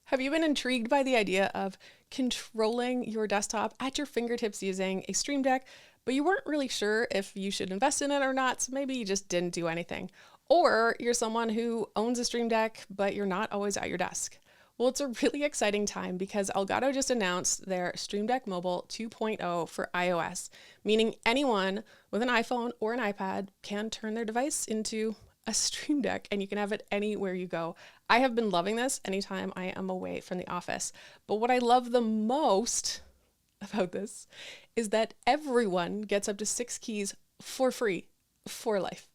Have you been intrigued by the idea of controlling your desktop at your fingertips using a Stream Deck, but you weren't really sure if you should invest in it or not, so maybe you just didn't do anything? Or you're someone who owns a Stream Deck, but you're not always at your desk. Well, it's a really exciting time because Elgato just announced their Stream Deck Mobile 2.0 for iOS, meaning anyone with an iPhone or an iPad can turn their device into a Stream Deck and you can have it anywhere you go. I have been loving this anytime I am away from the office. But what I love the most about this is that everyone gets up to 6 keys for free for life.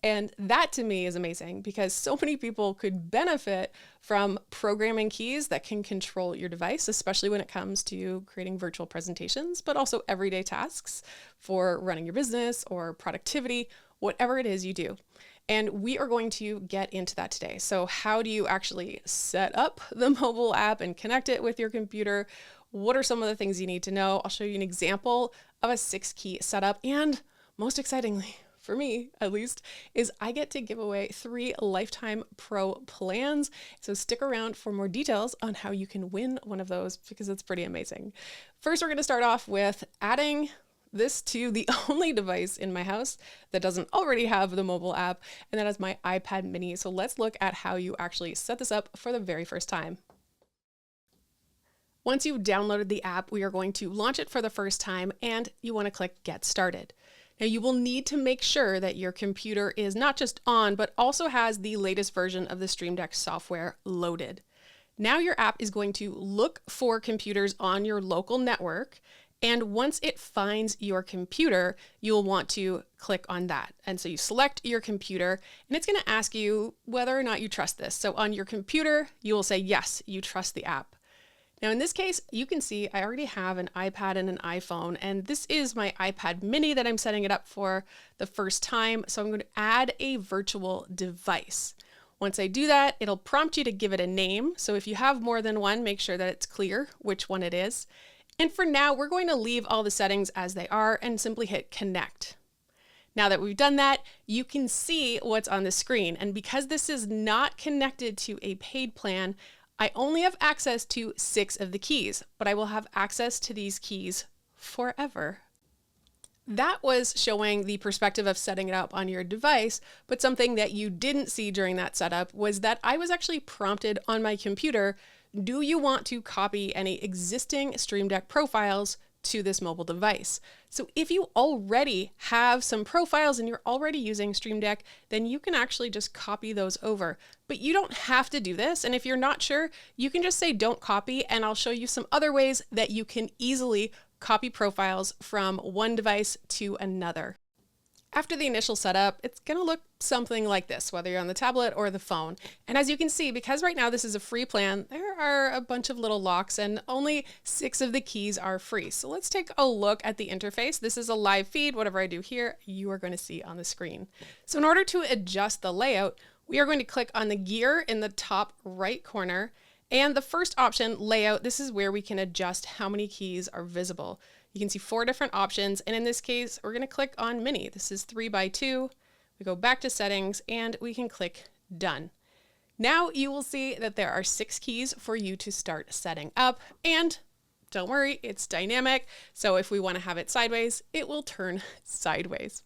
And that to me is amazing because so many people could benefit from programming keys that can control your device, especially when it comes to creating virtual presentations, but also everyday tasks for running your business or productivity, whatever it is you do. And we are going to get into that today. So how do you actually set up the mobile app and connect it with your computer? What are some of the things you need to know? I'll show you an example of a 6-key setup. And most excitingly, for me at least, is I get to give away 3 lifetime pro plans. So stick around for more details on how you can win one of those because it's pretty amazing. First, we're going to start off with adding this to the only device in my house that doesn't already have the mobile app, and that is my iPad mini. So let's look at how you actually set this up for the very first time. Once you've downloaded the app, we are going to launch it for the first time and you want to click Get Started. Now you will need to make sure that your computer is not just on, but also has the latest version of the Stream Deck software loaded. Now your app is going to look for computers on your local network, and once it finds your computer, you'll want to click on that. And so you select your computer and it's going to ask you whether or not you trust this. So on your computer, you will say, yes, you trust the app. Now in this case, you can see I already have an iPad and an iPhone, and this is my iPad mini that I'm setting it up for the first time. So I'm going to add a virtual device. Once I do that, it'll prompt you to give it a name. So if you have more than one, make sure that it's clear which one it is. And for now, we're going to leave all the settings as they are and simply hit connect. Now that we've done that, you can see what's on the screen. And because this is not connected to a paid plan, I only have access to 6 of the keys, but I will have access to these keys forever. That was showing the perspective of setting it up on your device, but something that you didn't see during that setup was that I was actually prompted on my computer, do you want to copy any existing Stream Deck profiles to this mobile device? So if you already have some profiles and you're already using Stream Deck, then you can actually just copy those over. But you don't have to do this. And if you're not sure, you can just say don't copy, and I'll show you some other ways that you can easily copy profiles from one device to another. After the initial setup, it's going to look something like this, whether you're on the tablet or the phone. And as you can see, because right now this is a free plan, there are a bunch of little locks and only 6 of the keys are free. So let's take a look at the interface. This is a live feed. Whatever I do here, you are going to see on the screen. So in order to adjust the layout, we are going to click on the gear in the top right corner. And the first option, layout, this is where we can adjust how many keys are visible. You can see 4 different options, and in this case, we're going to click on mini. This is 3x2. We go back to settings, and we can click done. Now you will see that there are 6 keys for you to start setting up, and don't worry, it's dynamic. So if we want to have it sideways, it will turn sideways.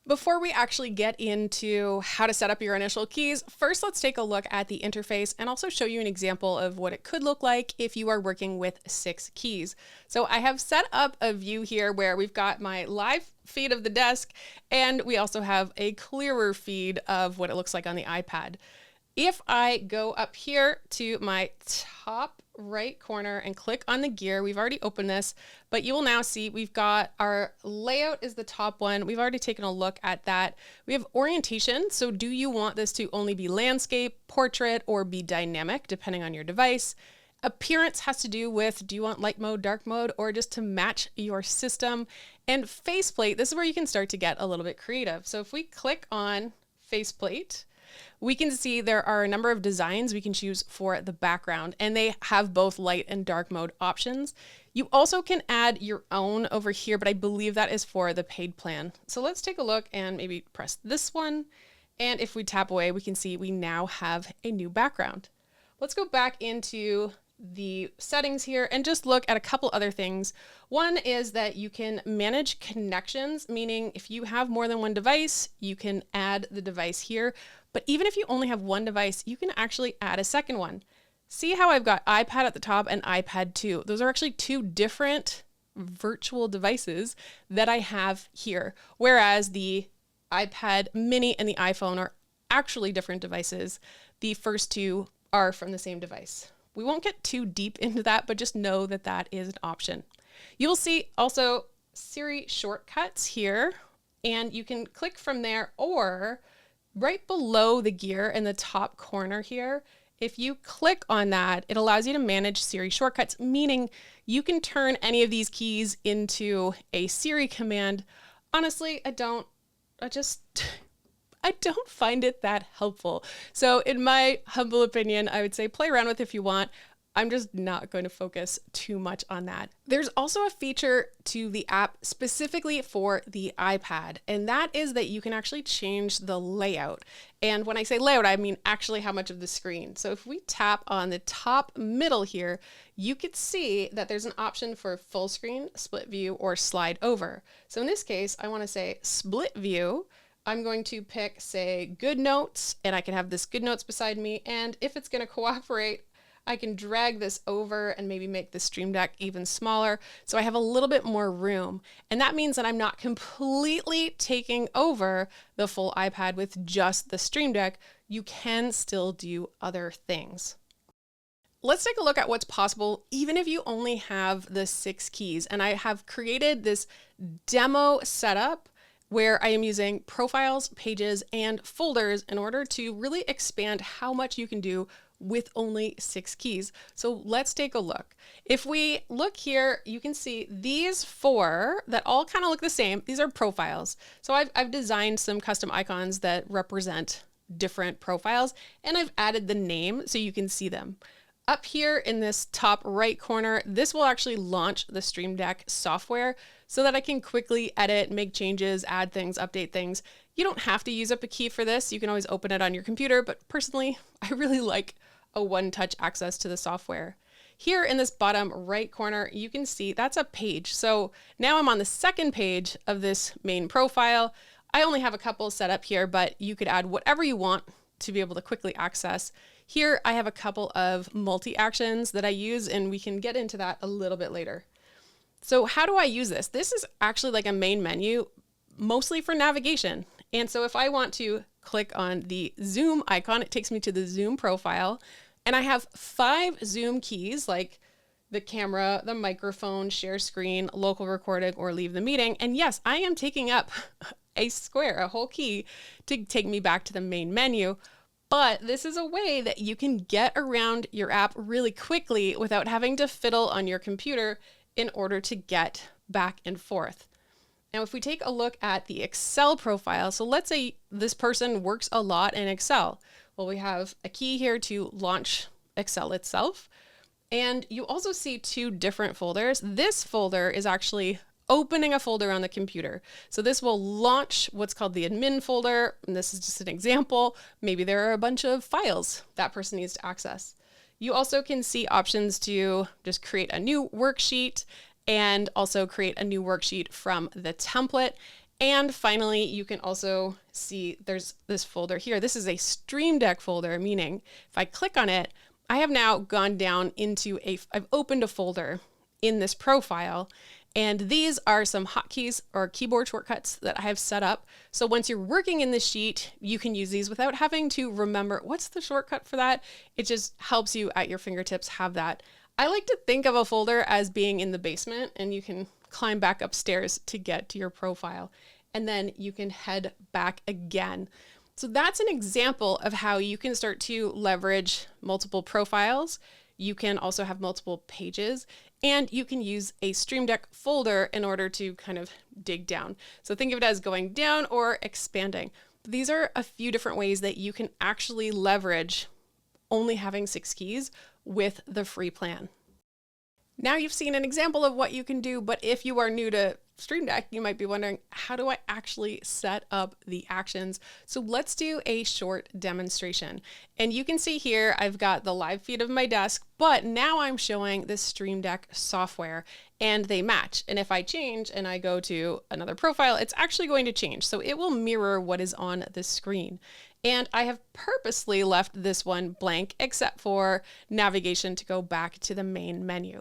Before we actually get into how to set up your initial keys, first let's take a look at the interface and also show you an example of what it could look like if you are working with 6 keys. So I have set up a view here where we've got my live feed of the desk, and we also have a clearer feed of what it looks like on the iPad. If I go up here to my top right corner and click on the gear, we've already opened this, but you will now see we've got our layout is the top one. We've already taken a look at that. We have orientation. So do you want this to only be landscape, portrait, or be dynamic, depending on your device? Appearance has to do with, do you want light mode, dark mode, or just to match your system? And faceplate, this is where you can start to get a little bit creative. So if we click on faceplate, we can see there are a number of designs we can choose for the background, and they have both light and dark mode options. You also can add your own over here, but I believe that is for the paid plan. So let's take a look and maybe press this one. And if we tap away, we can see we now have a new background. Let's go back into the settings here and just look at a couple other things. One is that you can manage connections, meaning if you have more than one device, you can add the device here. But even if you only have one device, you can actually add a second one. See how I've got iPad at the top and iPad 2. Those are actually two different virtual devices that I have here, whereas the iPad mini and the iPhone are actually different devices. The first two are from the same device. We won't get too deep into that, but just know that that is an option. You'll see also Siri shortcuts here, and you can click from there, or right below the gear in the top corner here, if you click on that, it allows you to manage Siri shortcuts, meaning you can turn any of these keys into a Siri command. Honestly, I don't find it that helpful. So in my humble opinion, I would say play around with it if you want. I'm just not going to focus too much on that. There's also a feature to the app specifically for the iPad, and that is that you can actually change the layout. And when I say layout, I mean actually how much of the screen. So if we tap on the top middle here, you could see that there's an option for full screen, split view, or slide over. So in this case, I want to say split view. I'm going to pick, say, Good Notes, and I can have this Good Notes beside me. And if it's going to cooperate, I can drag this over and maybe make the Stream Deck even smaller, so I have a little bit more room. And that means that I'm not completely taking over the full iPad with just the Stream Deck. You can still do other things. Let's take a look at what's possible even if you only have the 6 keys. And I have created this demo setup where I am using profiles, pages, and folders in order to really expand how much you can do with only 6 keys. So let's take a look. If we look here, you can see these 4 that all kind of look the same. These are profiles. So I've designed some custom icons that represent different profiles, and I've added the name so you can see them. Up here in this top right corner, this will actually launch the Stream Deck software so that I can quickly edit, make changes, add things, update things. You don't have to use up a key for this. You can always open it on your computer, but personally, I really like a one-touch access to the software. Here in this bottom right corner, you can see that's a page. So now I'm on the second page of this main profile. I only have a couple set up here, but you could add whatever you want to be able to quickly access. Here I have a couple of multi-actions that I use, and we can get into that a little bit later. So how do I use this? This is actually like a main menu, mostly for navigation. And so if I want to click on the zoom icon, it takes me to the zoom profile, and I have 5 zoom keys like the camera, the microphone, share screen, local recording, or leave the meeting. And yes, I am taking up a square, a whole key to take me back to the main menu. But this is a way that you can get around your app really quickly without having to fiddle on your computer in order to get back and forth. Now, if we take a look at the Excel profile, so let's say this person works a lot in Excel. Well, we have a key here to launch Excel itself. And you also see 2 different folders. This folder is actually opening a folder on the computer. So this will launch what's called the admin folder. And this is just an example. Maybe there are a bunch of files that person needs to access. You also can see options to just create a new worksheet and also create a new worksheet from the template. And finally, you can also see there's this folder here. This is a Stream Deck folder, meaning if I click on it, I have now gone down into I've opened a folder in this profile. And these are some hotkeys or keyboard shortcuts that I have set up. So once you're working in the sheet, you can use these without having to remember what's the shortcut for that. It just helps you at your fingertips have that. I like to think of a folder as being in the basement, and you can climb back upstairs to get to your profile, and then you can head back again. So that's an example of how you can start to leverage multiple profiles. You can also have multiple pages, and you can use a Stream Deck folder in order to kind of dig down. So think of it as going down or expanding. These are a few different ways that you can actually leverage only having 6 keys with the free plan. Now you've seen an example of what you can do, but if you are new to Stream Deck, you might be wondering, how do I actually set up the actions? So let's do a short demonstration. And you can see here, I've got the live feed of my desk, but now I'm showing the Stream Deck software and they match. And if I change and I go to another profile, it's actually going to change. So it will mirror what is on the screen. And I have purposely left this one blank except for navigation to go back to the main menu.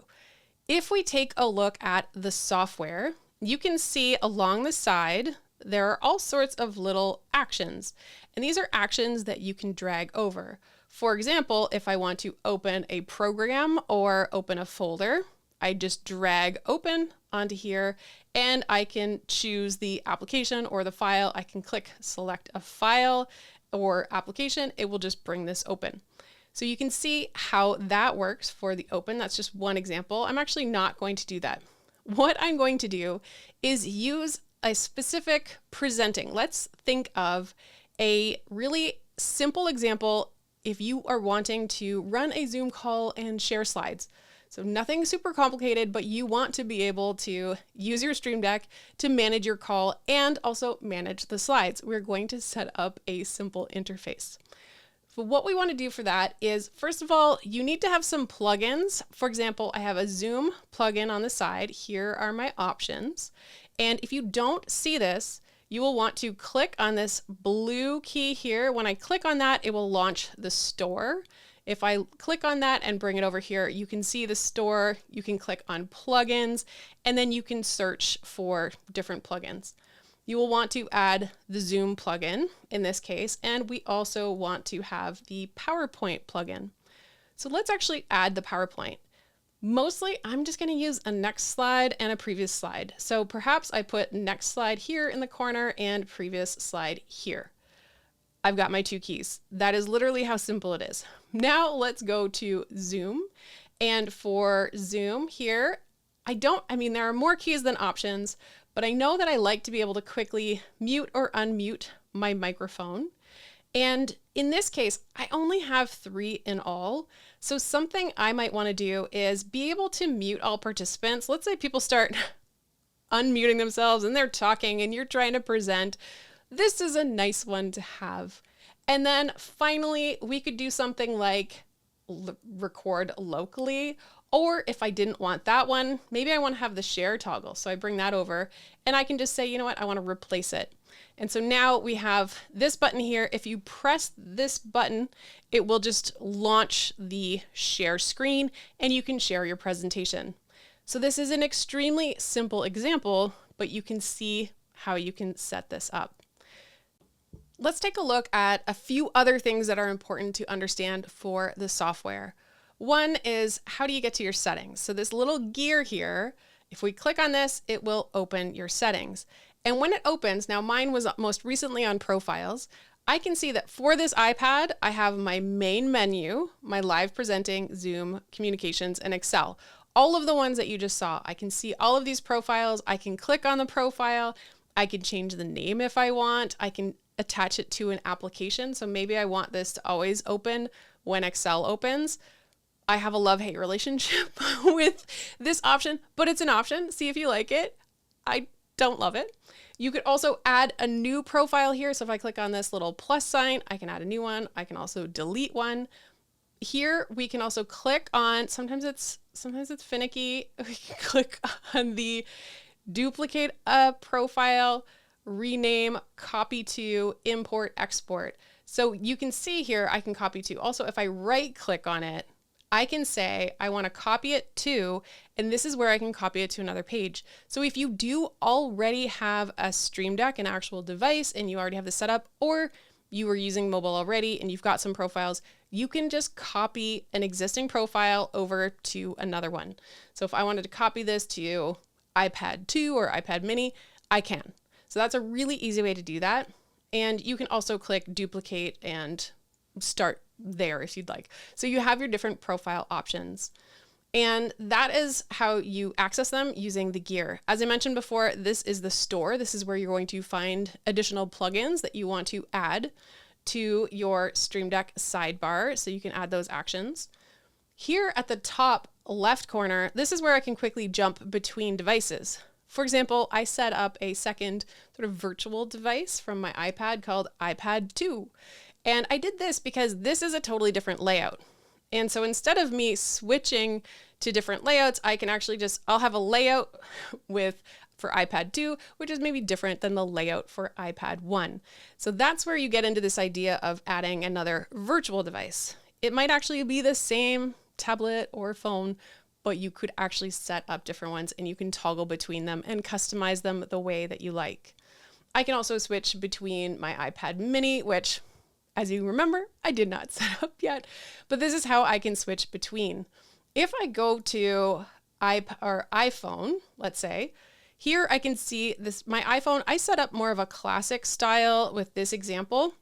If we take a look at the software, you can see along the side, there are all sorts of little actions. And these are actions that you can drag over. For example, if I want to open a program or open a folder, I just drag open onto here and I can choose the application or the file. I can click select a file or application. It will just bring this open. So you can see how that works for the open. That's just one example. I'm actually not going to do that. What I'm going to do is use a specific presenting. Let's think of a really simple example if you are wanting to run a Zoom call and share slides. So nothing super complicated, but you want to be able to use your Stream Deck to manage your call and also manage the slides. We're going to set up a simple interface. So what we want to do for that is, first of all, you need to have some plugins. For example, I have a Zoom plugin on the side. Here are my options. And if you don't see this, you will want to click on this blue key here. When I click on that, it will launch the store. If I click on that and bring it over here, you can see the store. You can click on plugins, and then you can search for different plugins. You will want to add the Zoom plugin in this case, and we also want to have the PowerPoint plugin. So let's actually add the PowerPoint. Mostly, I'm just going to use a next slide and a previous slide. So perhaps I put next slide here in the corner and previous slide here. I've got my two keys. That is literally how simple it is. Now let's go to Zoom. And for Zoom here, there are more keys than options, but I know that I like to be able to quickly mute or unmute my microphone. And in this case, I only have 3 in all. So something I might want to do is be able to mute all participants. Let's say people start unmuting themselves and they're talking and you're trying to present. This is a nice one to have. And then finally, we could do something like record locally. Or if I didn't want that one, maybe I want to have the share toggle. So I bring that over and I can just say, you know what, I want to replace it. And so now we have this button here. If you press this button, it will just launch the share screen and you can share your presentation. So this is an extremely simple example, but you can see how you can set this up. Let's take a look at a few other things that are important to understand for the software. One is, how do you get to your settings? So this little gear here, if we click on this, it will open your settings. And when it opens, now mine was most recently on profiles, I can see that for this iPad, I have my main menu, my live presenting, Zoom, communications, and Excel. All of the ones that you just saw, I can see all of these profiles. I can click on the profile. I can change the name if I want. I can attach it to an application. So maybe I want this to always open when Excel opens. I have a love-hate relationship with this option, but it's an option. See if you like it. I don't love it. You could also add a new profile here. So if I click on this little plus sign, I can add a new one. I can also delete one. Here we can also click on, sometimes it's finicky. We can click on the duplicate a profile, rename, copy to, import, export. So you can see here, I can copy to. Also, if I right click on it, I can say I want to copy it to, and this is where I can copy it to another page. So if you do already have a Stream Deck, an actual device, and you already have this set up, or you were using mobile already and you've got some profiles, you can just copy an existing profile over to another one. So if I wanted to copy this to iPad 2 or iPad mini, I can. So that's a really easy way to do that. And you can also click duplicate and start there if you'd like. So you have your different profile options. And that is how you access them using the gear. As I mentioned before, this is the store. This is where you're going to find additional plugins that you want to add to your Stream Deck sidebar. So you can add those actions. Here at the top left corner, this is where I can quickly jump between devices. For example, I set up a second sort of virtual device from my iPad called iPad 2. And I did this because this is a totally different layout. And so instead of me switching to different layouts, I can actually I'll have a layout for iPad 2, which is maybe different than the layout for iPad 1. So that's where you get into this idea of adding another virtual device. It might actually be the same tablet or phone, but you could actually set up different ones and you can toggle between them and customize them the way that you like. I can also switch between my iPad mini, which, as you remember, I did not set up yet, but this is how I can switch between. If I go to iPhone, let's say, here I can see my iPhone, I set up more of a classic style with this example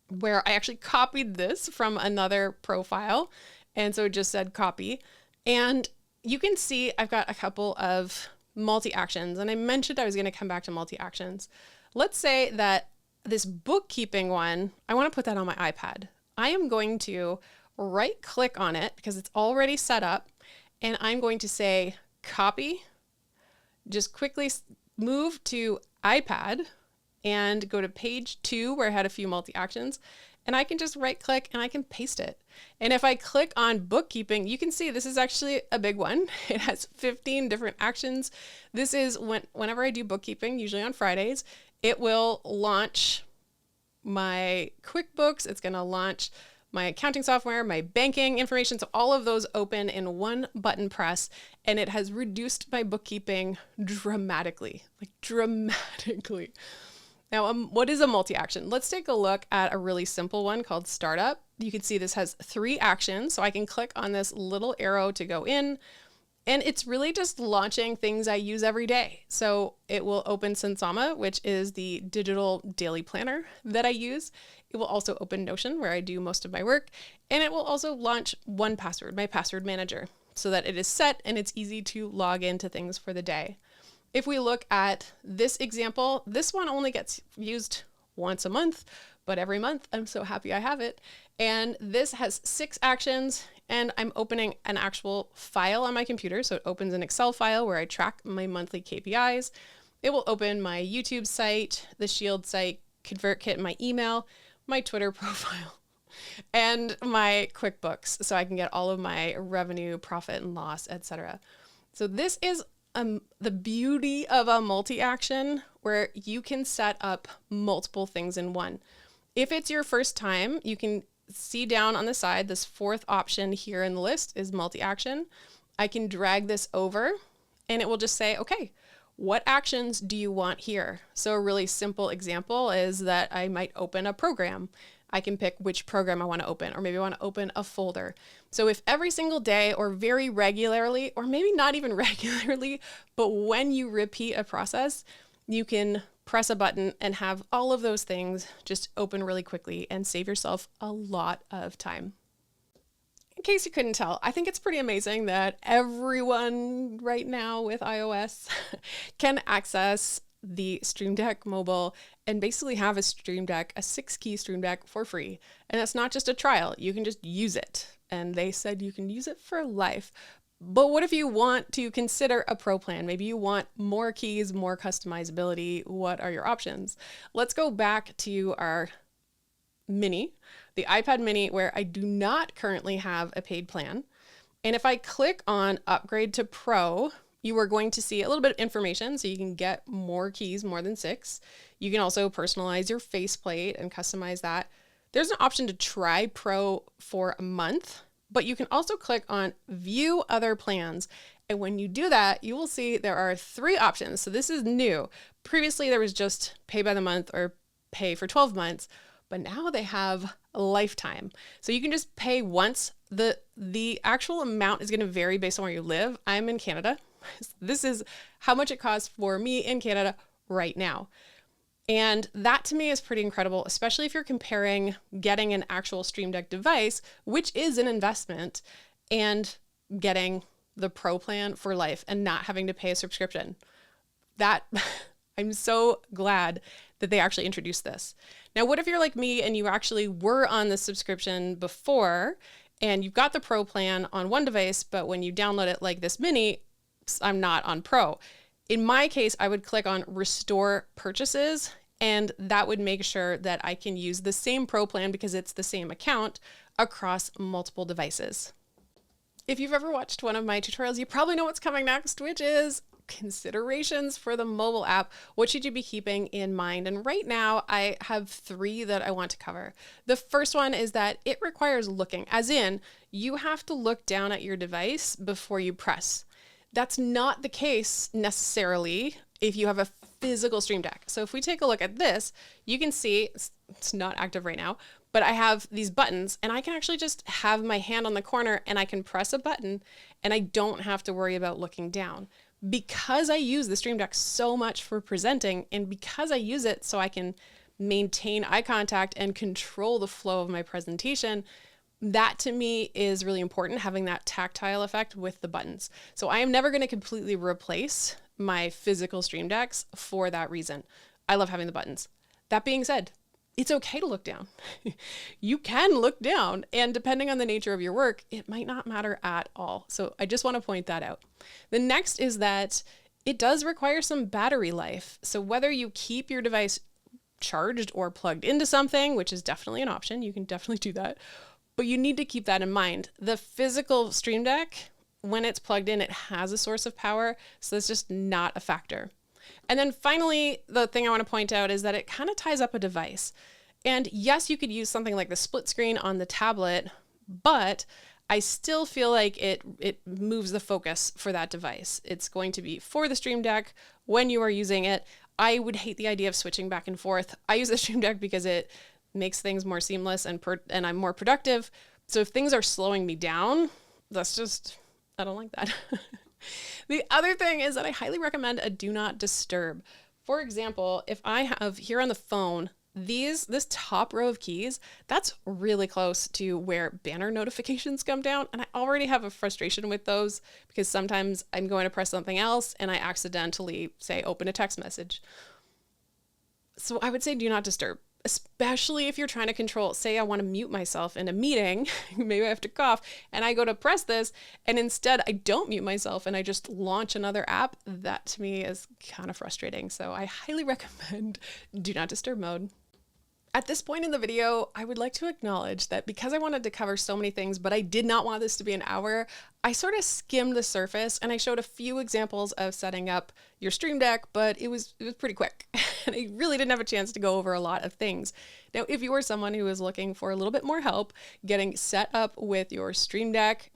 where I actually copied this from another profile. And so it just said copy. And you can see I've got a couple of multi-actions, and I mentioned I was going to come back to multi-actions. Let's say that this bookkeeping one, I want to put that on my iPad. I am going to right click on it because it's already set up, and I'm going to say copy, just quickly move to iPad and go to page 2 where I had a few multi-actions, and I can just right click and I can paste it. And if I click on bookkeeping, you can see this is actually a big one. It has 15 different actions. This is whenever I do bookkeeping, usually on Fridays, it will launch my QuickBooks. It's going to launch my accounting software, my banking information. So all of those open in one button press, and it has reduced my bookkeeping dramatically, like dramatically. Now, what is a multi-action? Let's take a look at a really simple one called Startup. You can see this has 3 actions. So I can click on this little arrow to go in, and it's really just launching things I use every day. So it will open Sensama, which is the digital daily planner that I use. It will also open Notion, where I do most of my work. And it will also launch 1Password, my password manager, so that it is set and it's easy to log into things for the day. If we look at this example, this one only gets used once a month, but every month I'm so happy I have it. And this has 6 actions, and I'm opening an actual file on my computer. So it opens an Excel file where I track my monthly KPIs. It will open my YouTube site, the Shield site, ConvertKit, my email, my Twitter profile, and my QuickBooks. So I can get all of my revenue, profit and loss, etc. So this is the beauty of a multi-action where you can set up multiple things in one. If it's your first time, you can see down on the side, this 4th option here in the list is multi-action. I can drag this over and it will just say, okay, what actions do you want here? So a really simple example is that I might open a program. I can pick which program I want to open, or maybe I want to open a folder. So if every single day or very regularly, or maybe not even regularly, but when you repeat a process, you can press a button and have all of those things just open really quickly and save yourself a lot of time. In case you couldn't tell, I think it's pretty amazing that everyone right now with iOS can access the Stream Deck mobile and basically have a Stream Deck, a 6-key Stream Deck for free. And that's not just a trial, you can just use it. And they said you can use it for life. But what if you want to consider a pro plan? Maybe you want more keys, more customizability. What are your options? Let's go back to our mini, the iPad mini, where I do not currently have a paid plan. And if I click on upgrade to pro, you are going to see a little bit of information, so you can get more keys, more than 6. You can also personalize your faceplate and customize that. There's an option to try Pro for a month, but you can also click on View Other Plans. And when you do that, you will see there are 3 options. So this is new. Previously, there was just pay by the month or pay for 12 months, but now they have a lifetime. So you can just pay once. The actual amount is going to vary based on where you live. I'm in Canada. This is how much it costs for me in Canada right now. And that to me is pretty incredible, especially if you're comparing getting an actual Stream Deck device, which is an investment, and getting the Pro plan for life and not having to pay a subscription. That I'm so glad that they actually introduced this. Now, what if you're like me and you actually were on the subscription before and you've got the Pro plan on one device, but when you download it like this mini, I'm not on Pro. In my case, I would click on Restore Purchases, and that would make sure that I can use the same Pro plan because it's the same account across multiple devices. If you've ever watched one of my tutorials, you probably know what's coming next, which is considerations for the mobile app. What should you be keeping in mind? And right now I have 3 that I want to cover. The first one is that it requires looking, as in you have to look down at your device before you press. That's not the case necessarily if you have a physical Stream Deck. So if we take a look at this, you can see it's not active right now, but I have these buttons and I can actually just have my hand on the corner and I can press a button and I don't have to worry about looking down. Because I use the Stream Deck so much for presenting, and because I use it so I can maintain eye contact and control the flow of my presentation, that to me is really important, having that tactile effect with the buttons. So I am never going to completely replace my physical Stream Decks for that reason. I love having the buttons. That being said, it's okay to look down. You can look down, and depending on the nature of your work, it might not matter at all. So I just want to point that out. The next is that it does require some battery life. So whether you keep your device charged or plugged into something, which is definitely an option, you can definitely do that, but you need to keep that in mind. The physical Stream Deck, when it's plugged in, it has a source of power, so it's just not a factor. And then finally, the thing I want to point out is that it kind of ties up a device. And yes, you could use something like the split screen on the tablet, but I still feel like it moves the focus for that device. It's going to be for the Stream Deck when you are using it. I would hate the idea of switching back and forth. I use the Stream Deck because it makes things more seamless and I'm more productive. So if things are slowing me down, I don't like that. The other thing is that I highly recommend a do not disturb. For example, if I have here on the phone, this top row of keys, that's really close to where banner notifications come down. And I already have a frustration with those because sometimes I'm going to press something else and I accidentally say, open a text message. So I would say do not disturb, especially if you're trying to control, say I want to mute myself in a meeting, maybe I have to cough and I go to press this and instead I don't mute myself and I just launch another app. That to me is kind of frustrating. So I highly recommend do not disturb mode. At this point in the video, I would like to acknowledge that because I wanted to cover so many things, but I did not want this to be an hour, I sort of skimmed the surface and I showed a few examples of setting up your Stream Deck, but it was pretty quick and I really didn't have a chance to go over a lot of things. Now, if you are someone who is looking for a little bit more help getting set up with your Stream Deck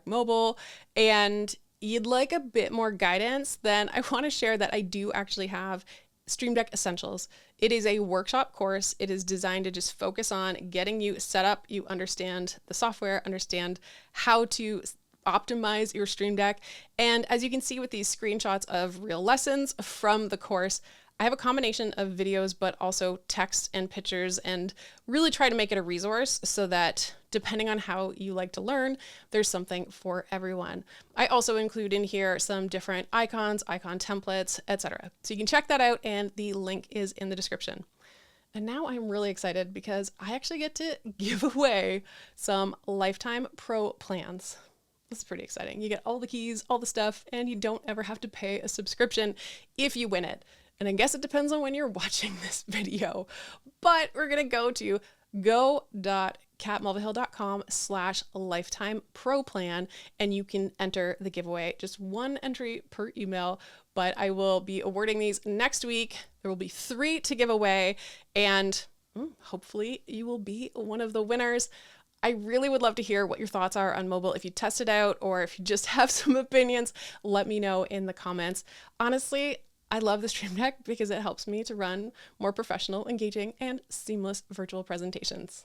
Mobile, and you'd like a bit more guidance, then I want to share that I do actually have Stream Deck Essentials. It is a workshop course. It is designed to just focus on getting you set up. You understand the software, understand how to optimize your Stream Deck. And as you can see with these screenshots of real lessons from the course, I have a combination of videos, but also text and pictures, and really try to make it a resource so that depending on how you like to learn, there's something for everyone. I also include in here some different icons, icon templates, etc. So you can check that out and the link is in the description. And now I'm really excited because I actually get to give away some lifetime pro plans. This is pretty exciting. You get all the keys, all the stuff, and you don't ever have to pay a subscription if you win it. And I guess it depends on when you're watching this video, but we're going to go to go.katmelvihill.com/lifetime pro plan, and you can enter the giveaway. Just one entry per email, but I will be awarding these next week. There will be 3 to give away, and hopefully you will be one of the winners. I really would love to hear what your thoughts are on mobile. If you test it out or if you just have some opinions, let me know in the comments. Honestly, I love the Stream Deck because it helps me to run more professional, engaging, and seamless virtual presentations.